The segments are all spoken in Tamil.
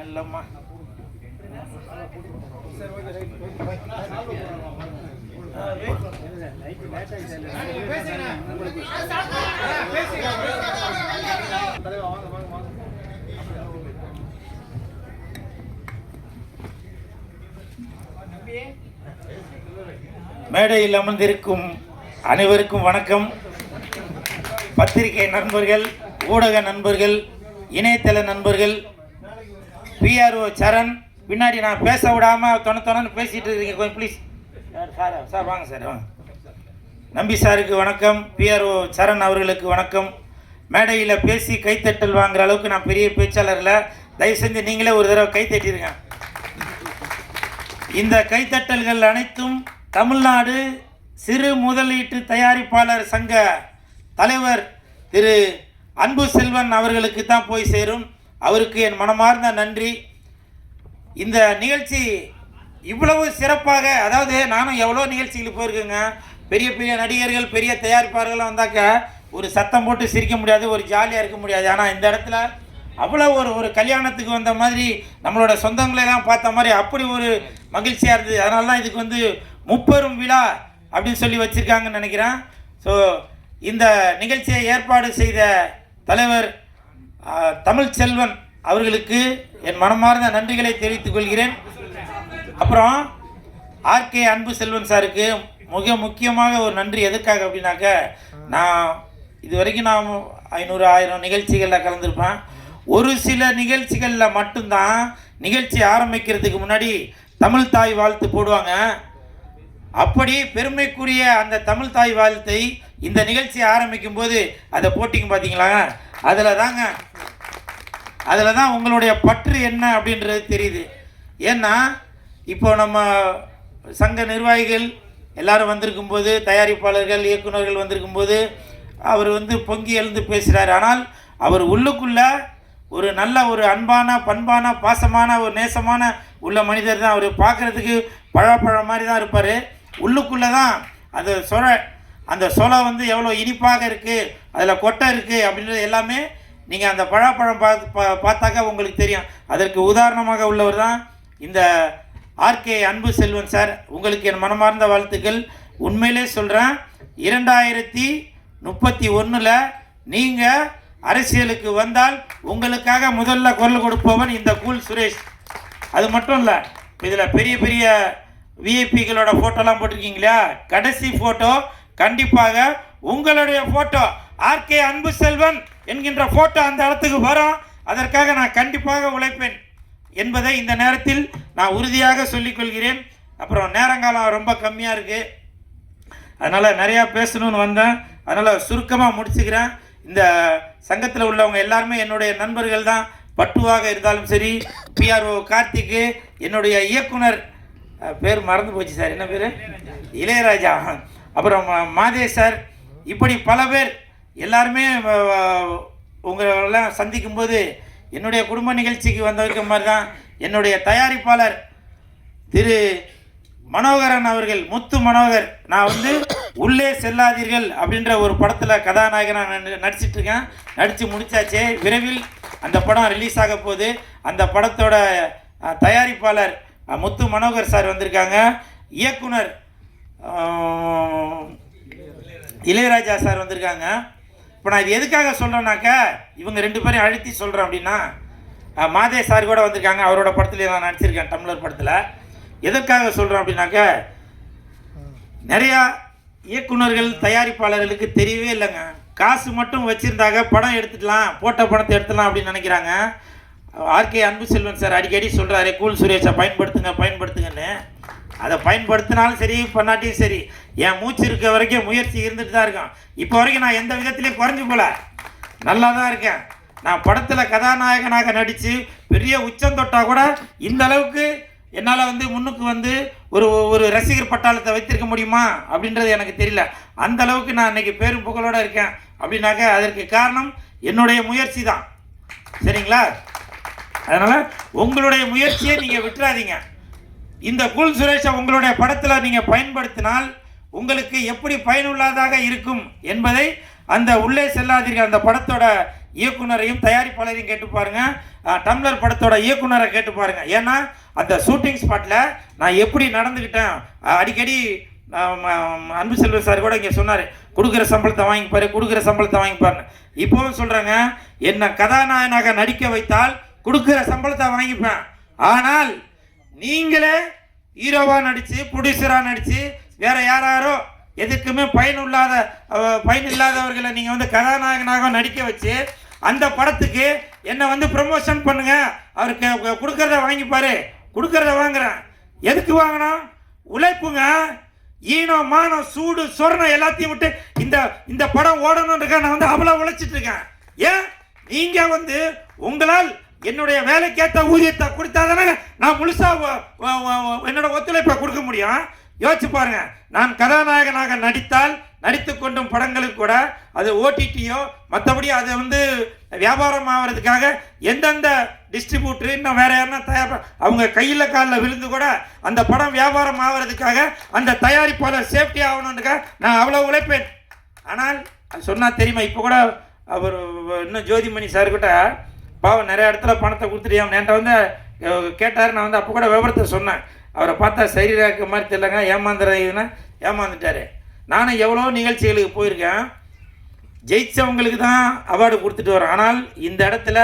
இல்லைம்மா. மேடையில் அமர்ந்திருக்கும் அனைவருக்கும் வணக்கம். பத்திரிகை நண்பர்கள், ஊடக நண்பர்கள், இணையதள நண்பர்கள், பிஆர்ஓ சரண், பின்னாடி நான் பேச விடாமல் தொணன்னு பேசிகிட்டு இருக்கீங்க, கொஞ்சம் ப்ளீஸ். சார் வாங்க சார், வாங்க. நம்பி சாருக்கு வணக்கம், பிஆர்ஓ சரண் அவர்களுக்கு வணக்கம். மேடையில் பேசி கைத்தட்டல் வாங்குற அளவுக்கு நான் பெரிய பேச்சாளர் இல்லை. தயவு செஞ்சு நீங்களே ஒரு தடவை கைத்தட்டிருங்க. இந்த கைத்தட்டல்கள் அனைத்தும் தமிழ்நாடு சிறு முதலீட்டு தயாரிப்பாளர் சங்க தலைவர் திரு அன்பு செல்வன் அவர்களுக்கு தான் போய் சேரும். அவருக்கு என் மனமார்ந்த நன்றி. இந்த நிகழ்ச்சி இவ்வளவு சிறப்பாக, அதாவது நானும் எவ்வளோ நிகழ்ச்சிகளுக்கு போயிருக்கேங்க. பெரிய பெரிய நடிகர்கள், பெரிய தயாரிப்பாளர்கள் வந்தாக்க ஒரு சத்தம் போட்டு சிரிக்க முடியாது, ஒரு ஜாலியாக இருக்க முடியாது. ஆனால் இந்த இடத்துல அவ்வளோ ஒரு கல்யாணத்துக்கு வந்த மாதிரி, நம்மளோட சொந்தங்களெல்லாம் பார்த்த மாதிரி அப்படி ஒரு மகிழ்ச்சியாக இருந்தது. அதனால தான் இதுக்கு வந்து முப்பெரும் விழா அப்படின்னு சொல்லி வச்சுருக்காங்கன்னு நினைக்கிறேன். ஸோ இந்த நிகழ்ச்சியை ஏற்பாடு செய்த தலைவர் தமிழ் செல்வன் அவர்களுக்கு என் மனமார்ந்த நன்றிகளை தெரிவித்துக் கொள்கிறேன். அப்புறம் ஆர்கே அன்பு செல்வன் சாருக்கு மிக முக்கியமாக ஒரு நன்றி. எதுக்காக அப்படின்னாக்க, நான் இது வரைக்கும் நான் 500-1000 நிகழ்ச்சிகளில் கலந்துருப்பேன். ஒரு சில நிகழ்ச்சிகளில் மட்டும்தான் நிகழ்ச்சி ஆரம்பிக்கிறதுக்கு முன்னாடி தமிழ் தாய் வாழ்த்து போடுவாங்க. அப்படி பெருமைக்குரிய அந்த தமிழ் தாய் வாழ்த்தை இந்த நிகழ்ச்சி ஆரம்பிக்கும் போது அதை போட்டிங்க பார்த்தீங்களா, அதில் தான் உங்களுடைய பற்று என்ன அப்படின்றது தெரியுது. ஏன்னா இப்போ நம்ம சங்க நிர்வாகிகள் எல்லாரும் வந்திருக்கும்போது, தயாரிப்பாளர்கள், இயக்குநர்கள் வந்திருக்கும்போது அவர் வந்து பொங்கி எழுந்து பேசுகிறார். ஆனால் அவர் உள்ளுக்குள்ள ஒரு நல்ல ஒரு அன்பான, பண்பான, பாசமான, ஒரு நேசமான உள்ள மனிதர் தான். அவர் பார்க்குறதுக்கு பழப்பழம் மாதிரி தான் இருப்பார். உள்ளுக்குள்ளே தான் அந்த சொலை வந்து எவ்வளோ இனிப்பாக இருக்குது, அதில் கொட்டை இருக்குது அப்படின்றது எல்லாமே நீங்கள் அந்த பழப்பழம் பார்த்தாக்கா உங்களுக்கு தெரியும். அதற்கு உதாரணமாக உள்ளவர் தான் இந்த ஆர்கே அன்பு செல்வன் சார். உங்களுக்கு என் மனமார்ந்த வாழ்த்துக்கள். உண்மையிலே சொல்கிறேன், 2031 நீங்கள் அரசியலுக்கு வந்தால் உங்களுக்காக முதல்ல குரல் கொடுப்பவன் இந்த கூல் சுரேஷ். அது மட்டும் இல்லை, இதில் பெரிய பெரிய விஐபிகளோட ஃபோட்டோலாம் போட்டிருக்கீங்களா, கடைசி ஃபோட்டோ கண்டிப்பாக உங்களுடைய ஃபோட்டோ ஆர்கே அன்பு செல்வன் என்கின்ற ஃபோட்டோ அந்த இடத்துக்கு வரும். அதற்காக நான் கண்டிப்பாக உழைப்பேன் என்பதை இந்த நேரத்தில் நான் உறுதியாக சொல்லிக்கொள்கிறேன். அப்புறம் நேரங்காலம் ரொம்ப கம்மியாக இருக்குது, அதனால் நிறையா பேசணும்னு வந்தேன். அதனால் சுருக்கமாக முடிச்சுக்கிறேன். இந்த சங்கத்தில் உள்ளவங்க எல்லாருமே என்னுடைய நண்பர்கள் தான். பட்டுவாக இருந்தாலும் சரி, பிஆர்ஓ கார்த்திக்கு, என்னுடைய இயக்குனர் பேர் மறந்து போச்சு சார், என்ன பேர், இளையராஜா, அப்புறம் மாதேஷ் சார், இப்படி பல பேர் எல்லாருமே உங்களெல்லாம் சந்திக்கும்போது என்னுடைய குடும்ப நிகழ்ச்சிக்கு வந்திருக்க மாதிரி தான் என்னுடைய தயாரிப்பாளர் திரு மனோகரன் அவர்கள், முத்து மனோகர். நான் வந்து உள்ளே செல்லாதீர்கள் அப்படின்ற ஒரு படத்தில் கதாநாயகனாக நடிச்சிட்ருக்கேன். நடித்து முடித்தாச்சு. விரைவில் அந்த படம் ரிலீஸ் ஆக போகுது. அந்த படத்தோட தயாரிப்பாளர் முத்து மனோகர் சார் வந்திருக்காங்க. இயக்குனர் இளையராஜா சார் வந்திருக்காங்க. இப்போ நான் இது எதுக்காக சொல்கிறேன்னாக்கா, இவங்க 2 பேரையும் அழுத்தி சொல்கிறேன் அப்படின்னா, மாதே சார் கூட வந்திருக்காங்க. அவரோட படத்தில் நான் நடிச்சிருக்கேன், டம்ளர் படத்தில். எதற்காக சொல்கிறேன் அப்படின்னாக்கா, நிறையா இயக்குநர்கள், தயாரிப்பாளர்களுக்கு தெரியவே இல்லைங்க. காசு மட்டும் வச்சுருந்தாங்க, படம் எடுத்துக்கலாம், போட்ட படத்தை எடுத்துடலாம் அப்படின்னு நினைக்கிறாங்க. ஆர்கே அன்பு செல்வன் சார் அடிக்கடி சொல்கிறாரு, கூல் சுரேஷை பயன்படுத்துங்கன்னு. அதை பயன்படுத்தினாலும் சரி, பண்ணாட்டியும் சரி, என் மூச்சு இருக்க வரைக்கும் முயற்சி இருந்துட்டு தான் இருக்கும். இப்போ வரைக்கும் நான் எந்த விதத்துலேயும் குறைஞ்சி போல, நல்லா தான் இருக்கேன். நான் படத்தில் கதாநாயகனாக நடித்து பெரிய உச்சம் தொட்டால் கூட இந்த அளவுக்கு என்னால் வந்து முன்னுக்கு வந்து ஒரு ரசிகர் பட்டாளத்தை வைத்திருக்க முடியுமா அப்படின்றது எனக்கு தெரியல. அந்த அளவுக்கு நான் இன்றைக்கி பேரும் புகழோடு இருக்கேன். அப்படின்னாக்க அதற்கு காரணம் என்னுடைய முயற்சி தான். சரிங்களா? அதனால் உங்களுடைய முயற்சியை நீங்கள் விட்டுறாதீங்க. இந்த கூல் சுரேஷை உங்களுடைய படத்தில் நீங்கள் பயன்படுத்தினால் உங்களுக்கு எப்படி பயனுள்ளதாக இருக்கும் என்பதை அந்த உள்ளே செல்லாதீர்கள் அந்த படத்தோட இயக்குனரையும் தயாரிப்பாளரையும் கேட்டு பாருங்கள். டம்ளர் படத்தோட இயக்குனரை கேட்டு பாருங்க. ஏன்னா அந்த ஷூட்டிங் ஸ்பாட்டில் நான் எப்படி நடந்துக்கிட்டேன் அடிக்கடி அன்பு செல்வன் சார் கூட இங்கே சொன்னார், கொடுக்குற சம்பளத்தை வாங்கிப்பாரு, கொடுக்குற சம்பளத்தை வாங்கிப்பாருன்னு. இப்போவும் சொல்கிறேங்க, என்னை கதாநாயகனாக நடிக்க வைத்தால் கொடுக்குற சம்பளத்தை வாங்கிப்பேன். ஆனால் நீங்களே ஹீரோவாக நடித்து ப்ரொடியூசராக நடித்து வேற யாரோ எதுக்குமே பயன் இல்லாதவர்களை நீங்கள் வந்து கதாநாயகனாக நடிக்க வச்சு அந்த படத்துக்கு என்னை வந்து ப்ரமோஷன் பண்ணுங்க, அவருக்கு கொடுக்கறத வாங்கிப்பாரு, கொடுக்கறத வாங்குறேன். எதுக்கு வாங்கினோம்? உழைப்புங்க. ஈனம் மானம் சூடு சொரணம் எல்லாத்தையும் விட்டு இந்த படம் ஓடணுன்றக்க நான் வந்து அவ்வளோ உழைச்சிட்டு இருக்கேன். ஏன் நீங்கள் வந்து உங்களால் என்னுடைய வேலைக்கேற்ற ஊதியத்தை கொடுத்தாதானே நான் முழுசா என்னோட ஒத்துழைப்பை கொடுக்க முடியும். யோசிச்சு பாருங்க, நான் கதாநாயகனாக நடித்து கொண்டும் படங்களுக்கு கூட அது ஓடிடியோ மற்றபடி அதை வந்து வியாபாரம் ஆகிறதுக்காக எந்தெந்த டிஸ்ட்ரிபியூட்டர் இன்னும் வேற யாருன்னா தயார் அவங்க கையில் காலில் விழுந்து கூட அந்த படம் வியாபாரம் ஆகிறதுக்காக அந்த தயாரிப்பாளர் சேஃப்டி ஆகணுன்றக்காக நான் அவ்வளோ உழைப்பேன். ஆனால் அது சொன்னால் தெரியுமா, இப்போ கூட அவர் இன்னும் ஜோதிமணி சார்கிட்ட பாவம் நிறைய இடத்துல பணத்தை கொடுத்துட்டியாம் என்கிட்ட வந்து கேட்டார். நான் வந்து அப்போ கூட விவரத்தை சொன்னேன். அவரை பார்த்தா சரீரா இருக்க மாதிரி தெரியலங்க, ஏமாந்துறதுன்னா ஏமாந்துட்டார். நானும் எவ்வளோ நிகழ்ச்சிகளுக்கு போயிருக்கேன், ஜெயித்தவங்களுக்கு தான் அவார்டு கொடுத்துட்டு வரேன். ஆனால் இந்த இடத்துல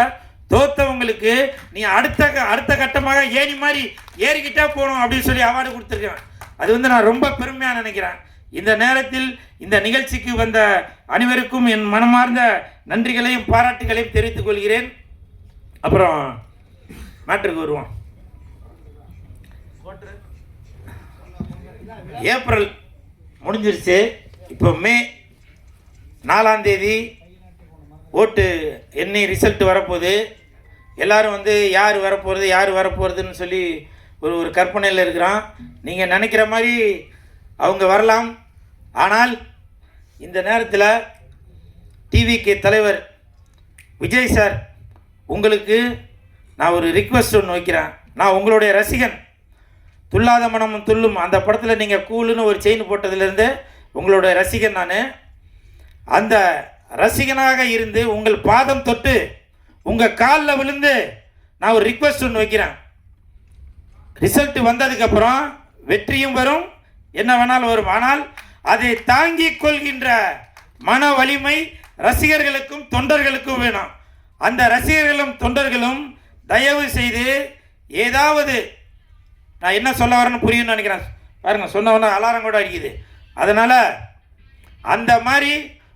தோத்தவங்களுக்கு நீ அடுத்த கட்டமாக ஏணி மாதிரி ஏறிக்கிட்டே போகணும் அப்படின்னு சொல்லி அவார்டு கொடுத்துருக்கேன். அது வந்து நான் ரொம்ப பெருமையாக நினைக்கிறேன். இந்த நேரத்தில் இந்த நிகழ்ச்சிக்கு வந்த அனைவருக்கும் என் மனமார்ந்த நன்றிகளையும் பாராட்டுகளையும் தெரிவித்துக் கொள்கிறேன். அப்புறம் மேட்ருக்கு வருவோம். ஏப்ரல் முடிஞ்சிருச்சு, இப்போ மே 4ஆம் தேதி ஓட்டு எண்ணி ரிசல்ட் வரப்போகுது. எல்லோரும் வந்து யார் வரப்போகிறதுன்னு சொல்லி ஒரு கற்பனையில் இருக்கிறான். நீங்கள் நினைக்கிற மாதிரி அவங்க வரலாம். ஆனால் இந்த நேரத்தில் டிவிகே தலைவர் விஜய் சார், உங்களுக்கு நான் ஒரு ரிக்வெஸ்ட் ஒன்று வைக்கிறேன். நான் உங்களுடைய ரசிகன். துல்லாத மனமும் துள்ளும் அந்த படத்தில் நீங்கள் கூலுன்னு ஒரு செயின் போட்டதுலேருந்து உங்களுடைய ரசிகன் நான். அந்த ரசிகனாக இருந்து உங்கள் பாதம் தொட்டு உங்கள் காலில் விழுந்து நான் ஒரு ரிக்வெஸ்ட் ஒன்று வைக்கிறேன். ரிசல்ட் வந்ததுக்கப்புறம் வெற்றியும் வரும், என்ன வேணாலும் வரும். ஆனால் அதை தாங்கிக் கொள்கின்ற மன வலிமை ரசிகர்களுக்கும் தொண்டர்களுக்கும் வேணும். அந்த ரசிகர்களும் தொண்டர்களும் தயவு செய்து ஏதாவது, நான் என்ன சொல்ல வரேன்னு புரியும்னு நினைக்கிறேன். பாருங்க, சொன்னவொன்னே அலாரம் கூட அடிக்குது. அதனால் அந்த மாதிரி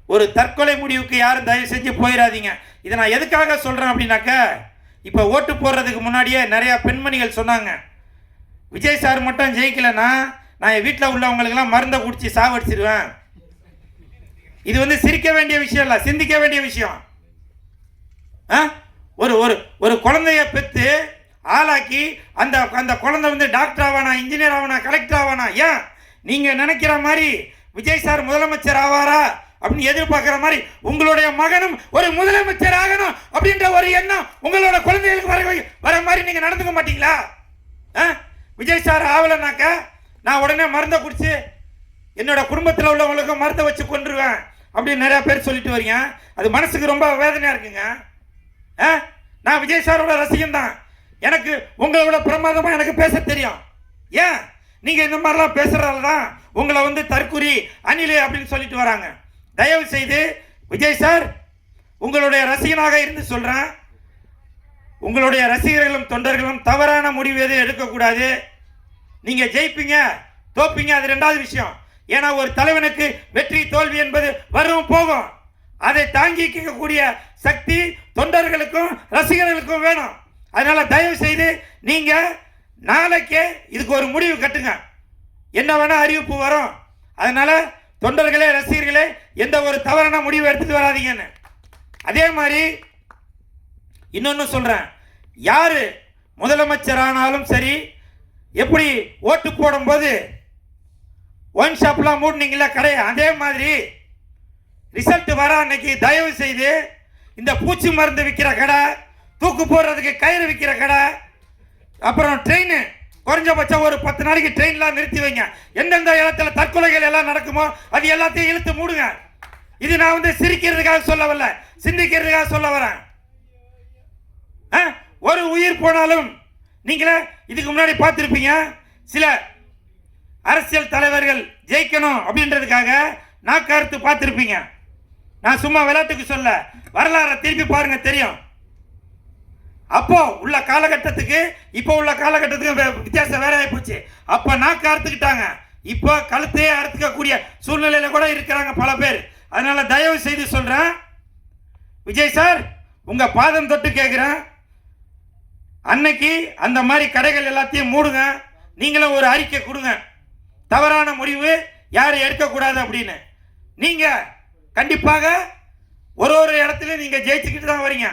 ஒரு தற்கொலை முடிவுக்கு யாரும் தயவு செஞ்சு போயிடாதீங்க. இதை நான் எதுக்காக சொல்கிறேன் அப்படின்னாக்க, இப்போ ஓட்டு போடுறதுக்கு முன்னாடியே நிறையா பெண்மணிகள் சொன்னாங்க, விஜய் சார் மட்டும் ஜெயிக்கலைன்னா நான் என் வீட்டில் உள்ளவங்களுக்கெல்லாம் மருந்தை குடிச்சு சாவடிச்சிடுவேன். இது வந்து சிரிக்க வேண்டிய விஷயம் இல்லை, சிந்திக்க வேண்டிய விஷயம். ஒரு ஒரு ஒரு குழந்தைய பெற்று ஆளாக்கி அந்த குழந்தை வந்து டாக்டர் ஆவானா, இன்ஜினியர் ஆவானா, கலெக்டர் ஆவானா? ஏன் நீங்கள் நினைக்கிற மாதிரி விஜய் சார் முதலமைச்சர் ஆவாரா அப்படின்னு எதிர்பார்க்குற மாதிரி உங்களுடைய மகனும் ஒரு முதலமைச்சர் ஆகணும் அப்படின்ற ஒரு எண்ணம் உங்களோட குழந்தைகளுக்கு வர மாதிரி நீங்கள் நடந்துக்க மாட்டீங்களா? விஜய் சார் ஆகலைனாக்க நான் உடனே மருந்தை குடிச்சு என்னோட குடும்பத்தில் உள்ளவங்களுக்கு மருந்தை வச்சு கொண்டுருவேன் அப்படின்னு நிறையா பேர் சொல்லிட்டு வரீங்க. அது மனசுக்கு ரொம்ப வேதனையாக இருக்குங்க. நான் விஜய் சாரோட ரசிகன் தான். எனக்கு உங்களோட பிரமாதமாக எனக்கு பேச தெரியும். ஏன் நீங்கள் இந்த மாதிரிலாம் பேசுகிறதால தான் உங்களை வந்து தற்குறி அணிலே அப்படின்னு சொல்லிட்டு வராங்க. தயவு செய்து விஜய் சார், உங்களுடைய ரசிகனாக இருந்து சொல்கிறேன், உங்களுடைய ரசிகர்களும் தொண்டர்களும் தவறான முடிவு எதுவும் எடுக்கக்கூடாது. நீங்கள் ஜெயிப்பீங்க தோப்பீங்க, அது ரெண்டாவது விஷயம். ஏன்னா ஒரு தலைவனுக்கு வெற்றி தோல்வி என்பது வரும் போகும். அதை தாங்கிக்கக்கூடிய சக்தி தொண்டர்களுக்கும் ரசிகர்களுக்கும் வேணும். அதனால தயவு செய்து நீங்க நாளைக்கே இதுக்கு ஒரு முடிவு கட்டுங்க. என்ன வேணா அறிவிப்பு வரும். அதனால தொண்டர்களே ரசிகர்களே எந்த ஒரு தவறான முடிவு எடுத்துட்டு வராதீங்கன்னு. அதே மாதிரி இன்னொன்னு சொல்றேன், யாரு முதலமைச்சர் ஆனாலும் சரி, எப்படி ஓட்டு போடும்போது ஒன் ஷாப்லாம் மூடினீங்களா கடையை, அதே மாதிரி ரிசல்ட் வர அன்னைக்கு தயவு செய்து இந்த பூச்சி மருந்து விற்கிற கடை, தூக்கு போடுறதுக்கு கயிறு விற்கிற கடை, அப்புறம் ட்ரெயின் குறைஞ்சபட்சம் ஒரு 10 நாளைக்கு ட்ரெயின்லாம் நிறுத்தி வைங்க. எந்தெந்த இடத்துல தற்கொலைகள் எல்லாம் நடக்குமோ அது எல்லாத்தையும் இழுத்து மூடுங்க. இது நான் வந்து சிரிக்கிறதுக்காக சொல்ல வரல, சிந்திக்கிறதுக்காக சொல்ல வரேன். ஒரு உயிர் போனாலும் நீங்களே இதுக்கு முன்னாடி பார்த்துருப்பீங்க, சில அரசியல் தலைவர்கள் ஜெயிக்கணும் அப்படின்றதுக்காக நாக்கறுத்து பார்த்துருப்பீங்க. நான் சும்மா விளையாட்டுக்கு சொல்ல, வரலாறை திருப்பி பாருங்க தெரியும். அப்போ உள்ள காலகட்டத்துக்கு இப்போ உள்ள காலகட்டத்துக்கு வித்தியாசம் வேற ஆயிப்போச்சு. அப்ப நாக்கு அறுத்துக்கிட்டாங்க, இப்போ கழுத்தையே அறுத்துக்கக்கூடிய சூழ்நிலையில கூட இருக்கிறாங்க பல பேர். அதனால தயவு செய்து சொல்றேன், விஜய் சார் உங்க பாதம் தொட்டு கேட்கிறேன், அன்னைக்கு அந்த மாதிரி கடைகள் எல்லாத்தையும் மூடுங்க. நீங்களும் ஒரு அறிக்கை கொடுங்க, தவறான முடிவு யாரும் எடுக்கக்கூடாது அப்படின்னு. நீங்க கண்டிப்பாக ஒரு இடத்துல நீங்க ஜெயிச்சுக்கிட்டு தான் வரீங்க.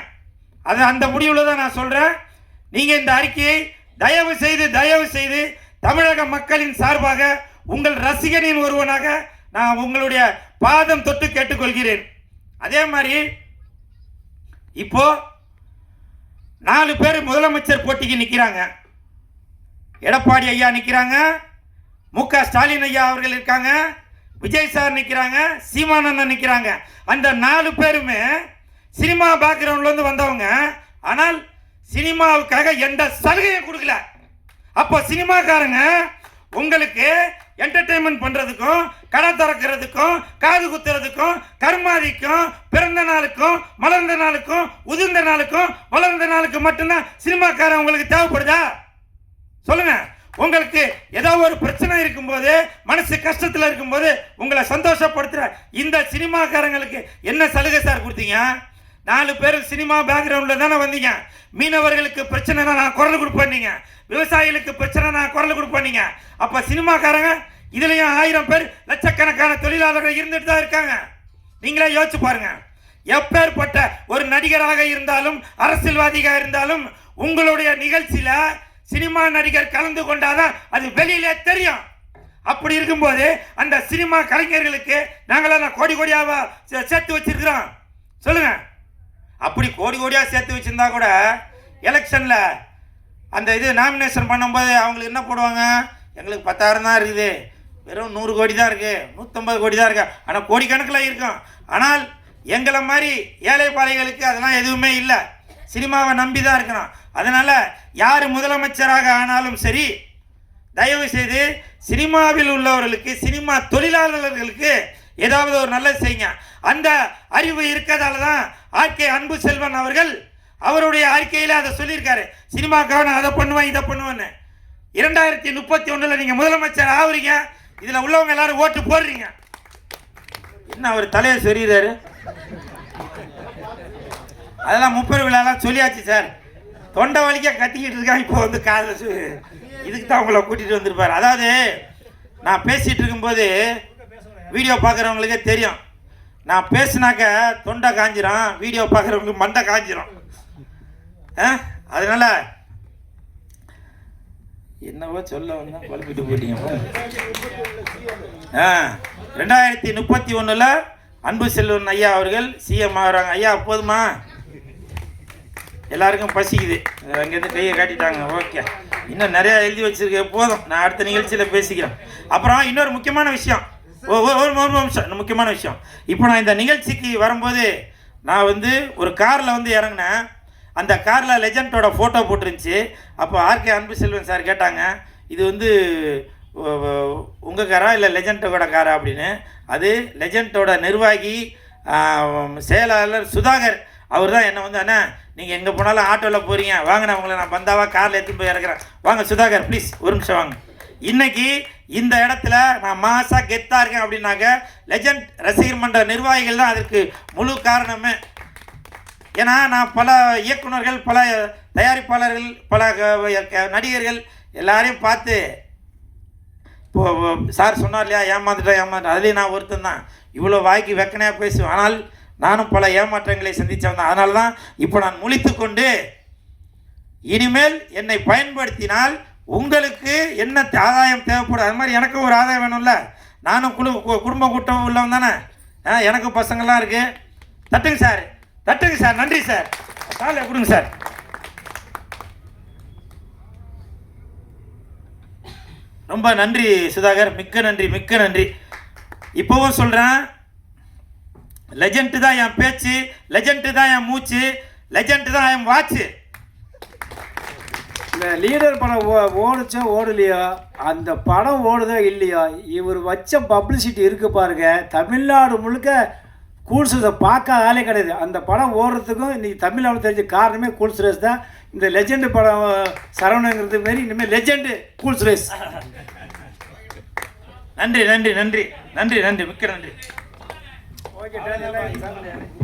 அது அந்த முடிவில் தான் நான் சொல்றேன். நீங்க இந்த அறிக்கையை தயவு செய்து தமிழக மக்களின் சார்பாக உங்கள் ரசிகனின் ஒருவனாக நான் உங்களுடைய பாதம் தொட்டு கேட்டுக்கொள்கிறேன். அதே மாதிரி இப்போ 4 பேர் முதலமைச்சர் போட்டிக்கு நிற்கிறாங்க. எடப்பாடி ஐயா நிற்கிறாங்க, மு.க. ஸ்டாலின் ஐயா அவர்கள் இருக்காங்க, விஜய் சார் நிற்கிறாங்க, சீமானந்தன் நிற்கிறாங்க. அந்த 4 பேருமே சினிமா பேக்ரவுண்ட்லேருந்து வந்தவங்க. ஆனால் சினிமாவுக்காக எந்த சலுகையும் கொடுக்கல. அப்போ சினிமாக்காரங்க உங்களுக்கு என்டர்டைன்மெண்ட் பண்ணுறதுக்கும், கடை திறக்கிறதுக்கும், காது குத்துறதுக்கும், கர்மாதிக்கும், பிறந்த நாளுக்கும், மலர்ந்த நாளுக்கும், உதிர்ந்த நாளுக்கும், வளர்ந்த நாளுக்கு மட்டும்தான் சினிமாக்காரன் உங்களுக்கு தேவைப்படுதா? சொல்லுங்க. உங்களுக்கு ஏதோ ஒரு பிரச்சனை இருக்கும்போது, மனசு கஷ்டத்தில் இருக்கும்போது உங்களை சந்தோஷப்படுத்துற இந்த சினிமாக்காரங்களுக்கு என்ன சலுகை சார் கொடுத்தீங்க? 4 பேர் சினிமா பேக்ரவுண்ட்ல தானே வந்தீங்க. மீனவர்களுக்கு பிரச்சனை நான் குரல் கொடுப்பேன், விவசாயிகளுக்கு பிரச்சனை நான் குரல் கொடுப்பேன். அப்ப சினிமாக்காரங்க இதுலயும் 1000 பேர், லட்சக்கணக்கான தொழிலாளர்கள் இருந்துட்டு தான் இருக்காங்க. நீங்களே யோசிச்சு பாருங்க. எப்பேற்பட்ட ஒரு நடிகராக இருந்தாலும், அரசியல்வாதியாக இருந்தாலும், உங்களுடைய நிகழ்ச்சியில சினிமா நடிகர் கலந்து கொண்டாதான் அது வெளியில தெரியும். அப்படி இருக்கும்போது அந்த சினிமா கலைஞர்களுக்கு நாங்களாம் கோடி கோடியாவா சேர்த்து வச்சிருக்கிறோம்? சொல்லுங்க. அப்படி கோடி கோடியா சேர்த்து வச்சிருந்தா கூட எலெக்ஷன்ல அந்த இது நாமினேஷன் பண்ணும்போது அவங்களுக்கு என்ன போடுவாங்க? எங்களுக்கு 10,000 தான் இருக்குது, வெறும் 100 கோடி தான் இருக்கு, 150 கோடி தான் இருக்கு. ஆனால் கோடிக்கணக்கில் இருக்கும். ஆனால் எங்களை மாதிரி ஏழை பாளைகளுக்கு அதெல்லாம் எதுவுமே இல்லை. சினிமாவை நம்பி தான் இருக்கணும். அதனால யார் முதலமைச்சராக ஆனாலும் சரி, தயவு செய்து சினிமாவில் உள்ளவர்களுக்கு, சினிமா தொழிலாளர்களுக்கு ஏதாவது ஒரு நல்லது செய்யுங்க. அந்த அறிவு இருக்கிறதால தான் ஆர்கே அன்பு செல்வன் அவர்கள் அவருடைய அறிக்கையில் அதை சொல்லியிருக்காரு. சினிமாக்காக நான் அதை பண்ணுவேன், இதை பண்ணுவேன்னு. 2031 நீங்க முதலமைச்சர் ஆகுறீங்க, இதுல உள்ளவங்க எல்லாரும் ஓட்டு போடுறீங்க. என்ன அவர் தலையை சொல்லிடுறாரு? அதெல்லாம் 30 விழாலாம் சொல்லியாச்சு சார். தொண்டை வலிக்க கத்திக்கிட்டு இருக்கான். இப்போ வந்து காதல் இதுக்கு தான் உங்களை கூட்டிகிட்டு வந்திருப்பார். அதாவது நான் பேசிகிட்டு இருக்கும்போது வீடியோ பார்க்குறவங்களுக்கே தெரியும், நான் பேசினாக்க தொண்டை காஞ்சிரும், வீடியோ பார்க்குறவங்களுக்கு மண்டை காஞ்சிரும். அதனால என்னவோ சொல்ல வந்தா குழப்பிட்டு போயிட்டீங்க. 2031 அன்பு செல்வன் ஐயா அவர்கள் சிஎம் ஆகிறாங்க. ஐயா போதுமா? எல்லாருக்கும் பசிக்குது, அங்கேருந்து கையை காட்டிட்டாங்க. ஓகே, இன்னும் நிறையா எழுதி வச்சிருக்க, போதும், நான் அடுத்த நிகழ்ச்சியில் பேசிக்கிறேன். அப்புறம் இன்னொரு முக்கியமான விஷயம், ஒரு நிமிஷம், முக்கியமான விஷயம். இப்போ நான் இந்த நிகழ்ச்சிக்கு வரும்போது நான் வந்து ஒரு காரில் வந்து இறங்கினேன். அந்த காரில் லெஜண்டோட ஃபோட்டோ போட்டுருந்துச்சு. அப்போ ஆர்கே அன்பு செல்வன் சார் கேட்டாங்க, இது வந்து உங்கள் காரா இல்லை லெஜண்டோட காரா அப்படின்னு. அது லெஜண்டோட நிர்வாகி செயலாளர் சுதாகர் அவர் தான் என்னை வந்து, அண்ணா நீங்கள் எங்கே போனாலும் ஆட்டோவில் போகிறீங்க, வாங்க நான் உங்களை நான் பந்தாவாக காரில் எடுத்துன்னு போய் இறக்குறேன், வாங்க சுதாகர் ப்ளீஸ் ஒரு நிமிஷம் வாங்க. இன்னைக்கு இந்த இடத்துல நான் மாசாக கெத்தாக இருக்கேன் அப்படின்னாக்க லெஜண்ட் ரசிகர் மன்ற நிர்வாகிகள் தான் அதற்கு முழு காரணமே. ஏன்னா நான் பல இயக்குநர்கள், பல தயாரிப்பாளர்கள், பல நடிகர்கள் எல்லாரையும் பார்த்து, இப்போ சார் சொன்னார் இல்லையா, ஏமாந்துட்டேன், அதுலேயும் நான் ஒருத்தன் தான். இவ்வளோ வாய்க்கு வெக்கனையாக பேசுவேன், ஆனால் நானும் பல ஏமாற்றங்களை சந்தித்தவன் தான். அதனால தான் இப்போ நான் முழித்து கொண்டு, இனிமேல் என்னை பயன்படுத்தினால் உங்களுக்கு என்ன ஆதாயம் தேவைப்படும், அது மாதிரி எனக்கும் ஒரு ஆதாயம் வேணும்ல. நானும் குடும்ப கூட்டம் உள்ளவன் தானே, எனக்கும் பசங்கள்லாம் இருக்குது. தட்டுங்க சார், தட்டுங்க சார், நன்றி சார், காலை கொடுங்க சார். ரொம்ப நன்றி சுதாகர், மிக்க நன்றி, மிக்க நன்றி. இப்போவும் சொல்கிறேன், லெஜண்ட் தான் என் பேச்சு, லெஜண்ட் தான் என் மூச்சு, லெஜண்ட் தான் என் வாட்சு. இந்த லீடர் படம் ஓடுச்சோ ஓடலையோ, அந்த படம் ஓடுதோ இல்லையோ, இவர் வச்ச பப்ளிசிட்டி இருக்குது பாருங்க. தமிழ்நாடு முழுக்க கூல் சுரேஷை பார்க்க ஆளே கிடையாது. அந்த படம் ஓடுறதுக்கும் இன்றைக்கி தமிழ்நாடு தெரிஞ்ச காரணமே கூல் சுரேஷ் தான். இந்த லெஜெண்டு படம் சரவணங்கிறது மாரி இனிமேல் லெஜெண்டு கூல் சுரேஷ். நன்றி நன்றி நன்றி நன்றி நன்றி மிக்க நன்றி. ஓகே.